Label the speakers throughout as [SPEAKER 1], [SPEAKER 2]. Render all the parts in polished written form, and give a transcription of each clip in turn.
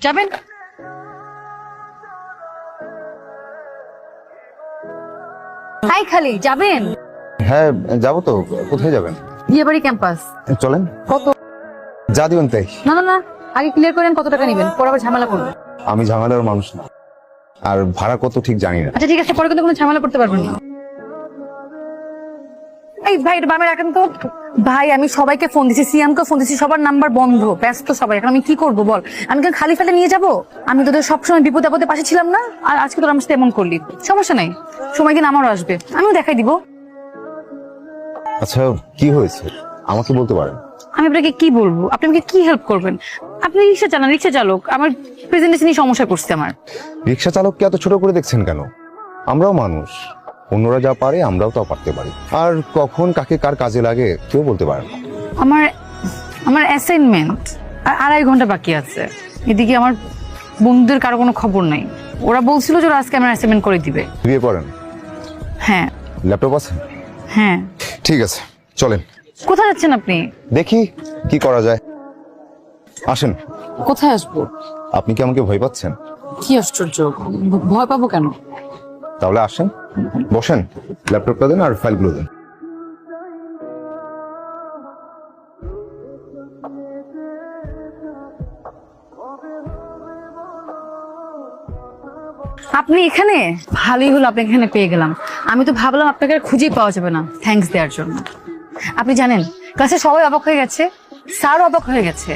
[SPEAKER 1] যাবেন? হাই খালি যাবেন?
[SPEAKER 2] হ্যাঁ যাবো তো। কোথায় যাবেন?
[SPEAKER 1] বিয়েবাড়ি ক্যাম্পাস।
[SPEAKER 2] চলেন।
[SPEAKER 1] কত?
[SPEAKER 2] যা দিবেন তাই।
[SPEAKER 1] না না না, আগে ক্লিয়ার করেন কত টাকা নেবেন, পরে আবার ঝামেলা করবেন।
[SPEAKER 2] আমি ঝামেলার মানুষ না, আর ভাড়া কত ঠিক জানি না।
[SPEAKER 1] আচ্ছা ঠিক আছে, পরে কিন্তু কোনো ঝামেলা করতে পারবেন না। এই ভাই এটা বামে রাখেন তো। ভাই আমি সবাইকে ফোন দিছি, সিয়ামকে ফোন দিছি, সবার নাম্বার বন্ধ, ব্যস্ত সবাই। এখন আমি কি করব বল? আমি কি খালি ফেলে নিয়ে যাব? আমি তোদের সবসময় বিপদে আপদে পাশে ছিলাম না, আর আজকে তোর আমার সাথে এমন করলি। সমস্যা নাই, সময় দিন আমারও আসবে, আমিও দেখাই দিব।
[SPEAKER 2] আচ্ছা কি হয়েছে আমাকে বলতে পারেন?
[SPEAKER 1] আমি আপনাকে কি বলবো? আপনি আমাকে কি হেল্প করবেন? আপনি রিক্সা চালান, রিক্সা চালক, আমার প্রেজেন্টেশনই সমস্যা করছে আমার।
[SPEAKER 2] রিক্সা চালককে এত ছোট করে দেখছেন কেন? আমরাও মানুষ, অন্যরা যা পারে আমরাও তা পারতে পারি। আর কখন কাকে কার কাজে লাগে কেউ বলতে পারে না।
[SPEAKER 1] আমার আমার অ্যাসাইনমেন্ট আর 2.5 ঘন্টা বাকি আছে। এদিকে আমার বন্ধুদের কারো কোনো খবর নাই। ওরা বলছিল যে ওরা আজকে আমার অ্যাসাইনমেন্ট করে দিবে।
[SPEAKER 2] বিয়ে করেন?
[SPEAKER 1] হ্যাঁ
[SPEAKER 2] ল্যাপটপ আছে?
[SPEAKER 1] হ্যাঁ।
[SPEAKER 2] ঠিক আছে চলেন।
[SPEAKER 1] কোথায় যাচ্ছেন আপনি?
[SPEAKER 2] দেখি কি করা যায়, আসেন।
[SPEAKER 1] কোথায় আসবো?
[SPEAKER 2] আপনি কি আমাকে ভয় পাচ্ছেন?
[SPEAKER 1] কি আশ্চর্য, ভয় পাবো কেন?
[SPEAKER 2] তাহলে আসেন, বসেন, ল্যাপটপটা দেন আর ফাইলগুলো দেন।
[SPEAKER 1] আপনি এখানে? ভালোই হলো আপনি এখানে পেয়ে গেলাম। আমি তো ভাবলাম আপনাকে আর খুঁজেই পাওয়া যাবে না থ্যাঙ্কস দেওয়ার জন্য। আপনি জানেন ক্লাসে সবাই অবাক হয়ে গেছে, স্যারও অবাক হয়ে গেছে।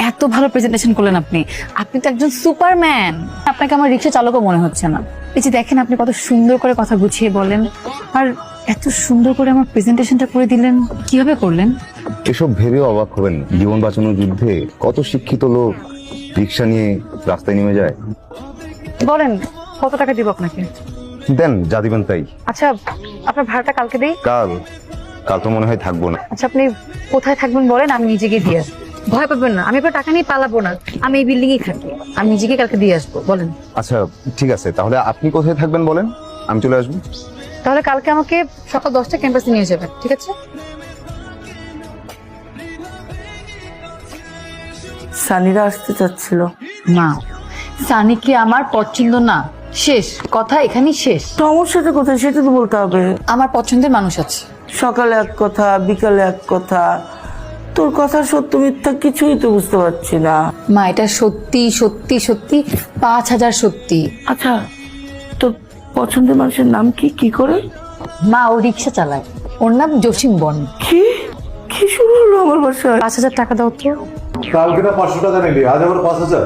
[SPEAKER 1] এত ভালো প্রেজেন্টেশন করলেন আপনি। আপনি তো একজন সুপারম্যান। আপনাকে আমার রিক্সা চালকও মনে হচ্ছে না। এই যে দেখেন আপনি কত সুন্দর করে কথা গুছিয়ে বলেন, আর এত সুন্দর করে আমার প্রেজেন্টেশনটা করে দিলেন। কিভাবে করলেন?
[SPEAKER 2] এসব ভেবেও অবাক হবেন, জীবন বাঁচানোর যুদ্ধে কত শিক্ষিত লোক রিক্সা নিয়ে রাস্তায় নেমে যায়।
[SPEAKER 1] বলেন কত টাকা দিব আপনাকে?
[SPEAKER 2] দেন যা দিবেন তাই।
[SPEAKER 1] আচ্ছা আপনার ভাড়াটা কালকে দেই।
[SPEAKER 2] কাল? কাল তো মনে হয় থাকবো না।
[SPEAKER 1] আচ্ছা আপনি কোথায় থাকবেন বলেন, আমি নিজে গিয়ে দিয়ে আসবো। ভয় পাবেন না, আমি আপনার টাকা নিয়ে পালাবো না। আমি এই বিল্ডিং এই থাকি, আমি নিজেকে কালকে দিয়ে আসবো। বলেন।
[SPEAKER 2] আচ্ছা ঠিক আছে, তাহলে আপনি কোথায় থাকবেন বলেন, আমি চলে আসবো।
[SPEAKER 1] তাহলে কালকে আমাকে সকাল 10টা ক্যাম্পাসে নিয়ে যাবেন, ঠিক আছে?
[SPEAKER 3] সানিরা আসতে চাচ্ছিল।
[SPEAKER 1] না, সানিকে আমার পছন্দ না, শেষ কথা এখানেই শেষ।
[SPEAKER 3] সমস্যাটা কোথায় সেটা তো বলতে হবে।
[SPEAKER 1] আমার পছন্দের মানুষ আছে।
[SPEAKER 3] সকালে এক কথা, বিকালে এক কথা, তোর কথা সত্য মিথ্যা কিছুই তো বুঝতে পারছি না।
[SPEAKER 1] মা এটা সত্যি সত্যি সত্যি, 5000 সত্যি।
[SPEAKER 3] আচ্ছা তোর পছন্দের মানুষের নাম কি? কি করে?
[SPEAKER 1] মা ও রিক্সা চালায়, ওর নাম জসিম বন।
[SPEAKER 3] কি কি শুরু হলো আমার বাসায়?
[SPEAKER 1] 5000 টাকা দাও তো।
[SPEAKER 2] কালকে না 500 টাকা নিলি, আজ আবার 5000।